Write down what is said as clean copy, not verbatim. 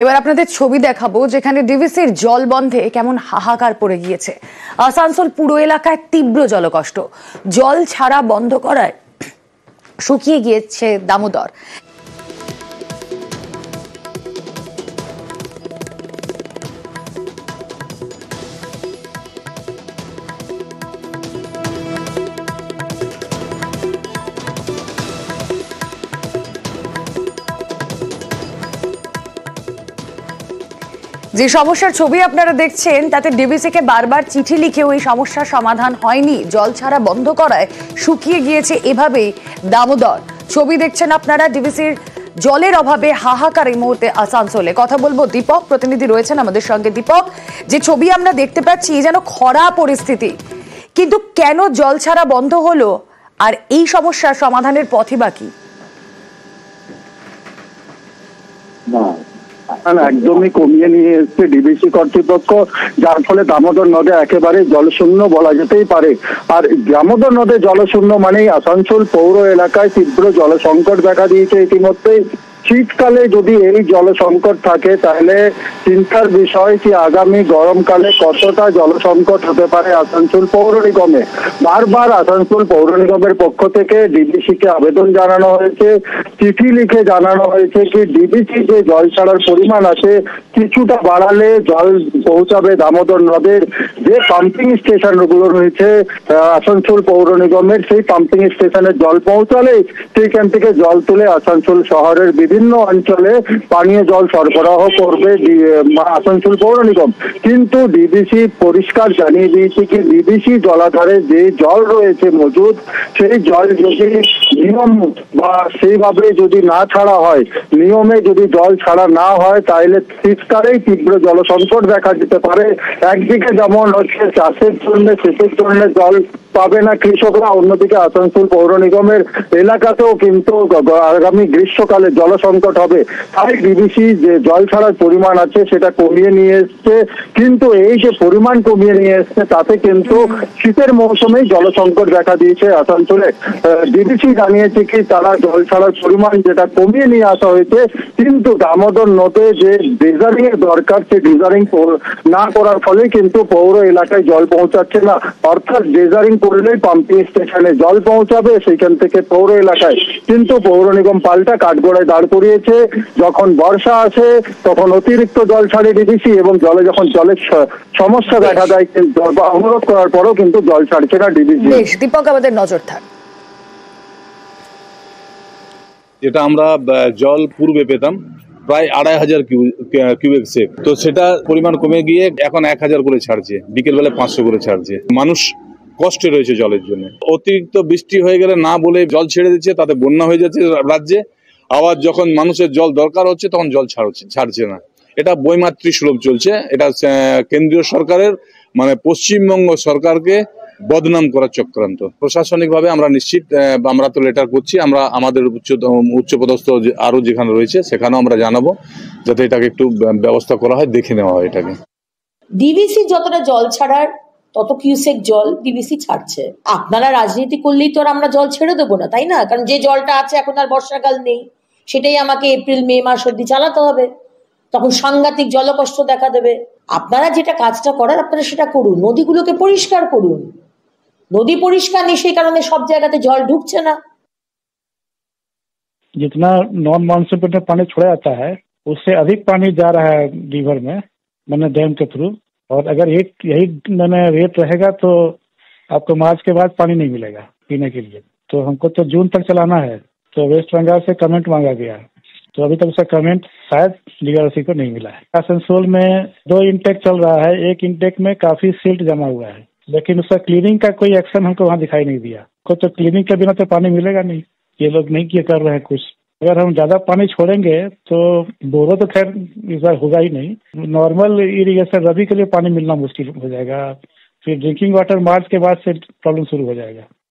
এবার আপনাদের ছবি দেখাবো যেখানে ডিভিসির জল বন্ধে কেমন হাহাকার পড়ে গিয়েছে। আসানসোল পুরো এলাকায় তীব্র জলকষ্ট, জল ছাড়া বন্ধ করায় শুকিয়ে গিয়েছে দামোদর। যে সমস্যার ছবি আপনারা দেখছেন তাতে ডিভিসি কে বারবার চিঠি লিখেও এই সমস্যার সমাধান হয়নি। জল ছাড়া বন্ধ করায় শুকিয়ে গিয়েছে এভাবেই দামোদর। ছবি দেখছেন আপনারা, ডিভিসির জলের অভাবে হাহাকার এই মুহূর্তে আসানসোলে। কথা বলবো দীপক, প্রতিনিধি রয়েছেন আমাদের সঙ্গে। দীপক, যে ছবি আমরা দেখতে পাচ্ছি যেন খরা পরিস্থিতি, কিন্তু কেন জল ছাড়া বন্ধ হলো আর এই সমস্যার সমাধানের পথই বাকি? একদমই কমিয়ে নিয়ে এসছে ডিভিসি কর্তৃপক্ষ, যার ফলে দামোদর নদে একেবারে জলশূন্য বলা যেতেই পারে। আর দামোদর নদে জলশূন্য মানেই আসানসোল পৌর এলাকায় তীব্র জল সংকট দেখা দিয়েছে ইতিমধ্যেই। শীতকালে যদি এই জল সংকট থাকে তাহলে চিন্তার বিষয় কি আগামী গরমকালে কতটা জল সংকট হতে পারে আসানসোল পৌর নিগমে। বারবার আসানসোল পৌর নিগমের পক্ষ থেকে ডিভিসি কে আবেদন জানানো হয়েছে, চিঠি লিখে জানানো হয়েছে কি ডিভিসি যে জল ছাড়ার পরিমাণ আছে কিছুটা বাড়ালে জল পৌঁছাবে দামোদর নদের যে পাম্পিং স্টেশন গুলো রয়েছে আসানসোল পৌর নিগমের, সেই পাম্পিং স্টেশনে জল পৌঁছালে সেইখান থেকে জল তুলে আসানসোল শহরের বিভিন্ন অঞ্চলে পানীয় জল সরবরাহ করবে আসানসোল পৌর নিগম। কিন্তু ডিভিসি পরিষ্কার জানিয়ে দিয়েছে কি ডিভিসি জলাধারে যে জল রয়েছে মজুদ, সেই জল যদি নিয়ম বা সেইভাবে যদি না ছাড়া হয়, নিয়মে যদি জল ছাড়া না হয় তাহলে শীতকালেই তীব্র জল সংকট দেখা যেতে পারে। একদিকে যেমন হচ্ছে চাষের জন্য সেচের জন্য জল পাবে না কৃষকরা, অন্যদিকে আসানসোল পৌর নিগমের এলাকাতেও কিন্তু আগামী গ্রীষ্মকালে জল সংকট হবে। তাই ডিভিসি যে জল ছাড়ার পরিমাণ আছে সেটা কমিয়ে নিয়ে এসছে, কিন্তু এই যে পরিমাণ কমিয়ে নিয়ে এসছে তাতে কিন্তু শীতের মৌসুমেই জল সংকট দেখা দিয়েছে আসানসোলে। ডিভিসি জানিয়েছে কি তারা জল ছাড়ার পরিমাণ যেটা কমিয়ে নিয়ে আসা হয়েছে, কিন্তু দামোদর নদে যে ড্রেজারিং এর দরকার সে ড্রেজারিং না করার ফলে কিন্তু পৌর এলাকায় জল পৌঁছাচ্ছে না। অর্থাৎ ড্রেজারিং করলেই পাম্পিং স্টেশনে জল পৌঁছাবে সেইখান থেকে পৌর এলাকায়, কিন্তু পৌর নিগম পাল্টা কাঠগড়ায় দাঁড় করিয়েছে। যখন বর্ষা আসে তখন অতিরিক্ত জল ছাড়ে ডিভিসি, এবং জলে যখন জলের সমস্যা দেখা দেয় অনুরোধ করার পরও কিন্তু জল ছাড়ছে না ডিভিসি। দীপক, আমাদের নজর থাক। যেটা আমরা জল পূর্বে পেতাম প্রায় 2500 কিউবেক সেক, তো সেটা পরিমাণ কমে গিয়ে এখন 1000 করে ছাড়ছে, বিকেল বেলা 500 করে ছাড়ছে। মানুষ কষ্টে রয়েছে জলের জন্য। অতিরিক্ত বৃষ্টি হয়ে গেলে না বলে জল ছেড়ে দিচ্ছে, তাতে বন্যা হয়ে যাচ্ছে রাজ্যে। আবার যখন মানুষের জল দরকার হচ্ছে তখন জল ছাড়ছে না। এটা বৈমাতৃক সুলভ চলছে। এটা কেন্দ্রীয় সরকারের মানে পশ্চিমবঙ্গ সরকারকে বদনাম করার চক্রান্ত। প্রশাসনিক ভাবে আমরা নিশ্চিত, আমরা তো লেটার করছি, আমরা আমাদের উচ্চপদস্থ আরো যেখানে রয়েছে সেখানেও আমরা জানাবো যাতে এটাকে একটু ব্যবস্থা করা হয়, দেখে নেওয়া হয় এটাকে। ডিভিসি যতটা জল ছাড়ার তত কিউসেক জল ডিভিসি ছাড়ছে। আপনারা রাজনীতি করলেই তো আর আমরা জল ছেড়ে দেবো না, তাই না? কারণ যে জলটা আছে এখন আর বর্ষাকাল নেই, সেটাই আমাকে এপ্রিল মে মাস অব্দি চালাতে হবে, তখন সাংঘাতিক জলকষ্ট দেখা দেবে। আপনারা যেটা কাজটা করার আপনারা সেটা করুন, নদীগুলোকে পরিষ্কার করুন। নদী পরিষ্কার নেই সেই কারণে সব জায়গাতে জল ঢুকছে না। जितना नॉन मानसून में पानी छोड़ा जाता है उससे अधिक पानी जा रहा है रिवर में, मैंने डैम के थ्रू। और अगर यही मैंने रेट रहेगा तो आपको मार्च के बाद पानी नहीं मिलेगा पीने के लिए। तो हमको तो जून तक चलाना है, तो वेस्ट बंगाल से कमेंट मांगा गया है, तो अभी तक उसका कमेंट शायद डीआरसी को नहीं मिला है। आसनसोल में 2 इंटेक चल रहा है, एक इंटेक में काफी सिल्ट जमा हुआ है, लेकिन उसका क्लीनिंग का कोई एक्शन हमको वहाँ दिखाई नहीं दिया। तो क्लीनिंग के बिना तो पानी मिलेगा नहीं, ये लोग नहीं किए कर रहे हैं कुछ। अगर हम ज्यादा पानी छोड़ेंगे तो बोरो तो खैर इस बार होगा ही नहीं, नॉर्मल इरिगेशन रबी के लिए पानी मिलना मुश्किल हो जाएगा। फिर ड्रिंकिंग वाटर मार्च के बाद से प्रॉब्लम शुरू हो जाएगा।